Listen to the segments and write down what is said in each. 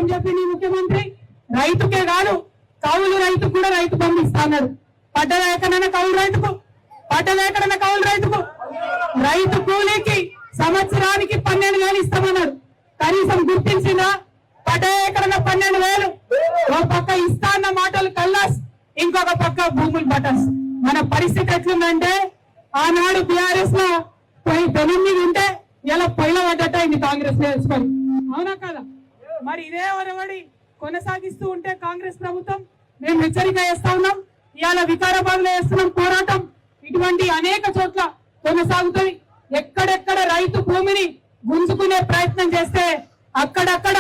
ఏం చెప్పింది ముఖ్యమంత్రి? రైతుకే కాదు కౌలు రైతుకు కూడా రైతు బంధు ఇస్తా అన్నాడు. పడ్డదా ఎక్కడైనా కౌలు రైతుకు? పడ్డదా ఎక్కడైనా కౌలు రైతుకు? రైతు కూలీకి సంవత్సరానికి 12,000 ఇస్తామన్నాడు. కనీసం గుర్తించిందా? పడ్డా ఎక్కడైనా 12,000? ఒక పక్క ఇస్తా అన్న మాటలు కల్లాస్, ఇంకొక పక్క భూములు బటన్స్. మన పరిస్థితి ఎట్లుందంటే ఆనాడు బీఆర్ఎస్ లో పెనం మీద ఉంటే ఇలా పొయ్యిల పడ్డట్టు అయింది కాంగ్రెస్ వేసుకొని. అవునా కదా? మరి ఇదే ఒరవడి కొనసాగిస్తూ ఉంటే కాంగ్రెస్ ప్రభుత్వం మేము హెచ్చరిక చేస్తా ఉన్నాం. ఇవాళ వికారాబాద్ లో చేస్తున్నాం పోరాటం. ఇటువంటి అనేక చోట్ల కొనసాగుతుంది. ఎక్కడెక్కడ రైతు భూమిని గుంజుకునే ప్రయత్నం చేస్తే అక్కడక్కడ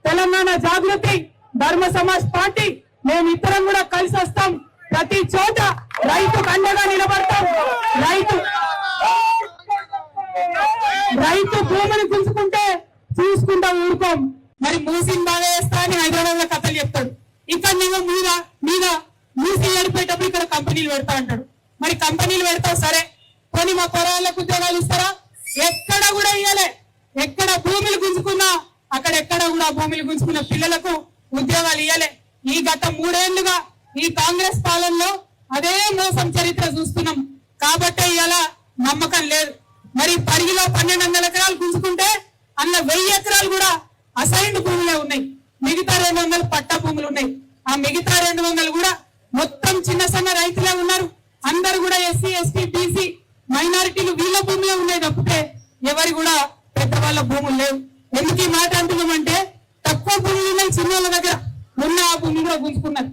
తెలంగాణ జాగృతి ధర్మ సమాజ్ పార్టీ మేమిద్దరం కూడా కలిసి వస్తాం. ప్రతి చోట రైతుకు అండగా నిలబడతాం. రైతు భూమిని గుంజుకుంటే చూసుకుంటా ఊరుకోం. మరి మూసిని బాగా వేస్తా అని హైదరాబాద్ లో కథలు చెప్తాడు. ఇక్కడ నేను మీద మూసి ఏడిపోయేటప్పుడు ఇక్కడ కంపెనీలు పెడతా అంటాడు. మరి కంపెనీలు పెడతావు సరే, కొన్ని మా పొలాలకు ఉద్యోగాలు ఇస్తారా? ఎక్కడ కూడా ఇయ్యలే. ఎక్కడ భూములు గుంజుకున్నా అక్కడెక్కడ కూడా భూములు గుంజుకున్న పిల్లలకు ఉద్యోగాలు ఇయ్యలే. ఈ గత 3 ఏళ్లుగా ఈ కాంగ్రెస్ పాలనలో అదే మోసం చరిత్ర చూస్తున్నాం. కాబట్టే ఇలా నమ్మకం లేదు. మరి పరిగిలో 1200 ఎకరాలు గుంజుకుంటే అన్న 1000 ఎకరాలు కూడా అసైన్డ్ భూములే ఉన్నాయి. మిగతా 200 పట్టా భూములు ఉన్నాయి. ఆ మిగతా 200 కూడా మొత్తం చిన్న సన్న రైతులే ఉన్నారు. అందరు కూడా ఎస్సీ ఎస్టీ బీసీ మైనారిటీలు వీళ్ళ భూములే ఉన్నాయి తప్పితే ఎవరి కూడా పెద్దవాళ్ళ భూములు లేవు. ఎందుకు ఈ మాట అంటున్నామంటే తక్కువ భూములు ఉన్నాయి చిన్న వాళ్ళ దగ్గర ఉన్న ఆ భూములు కూడా గుంజుకున్నారు.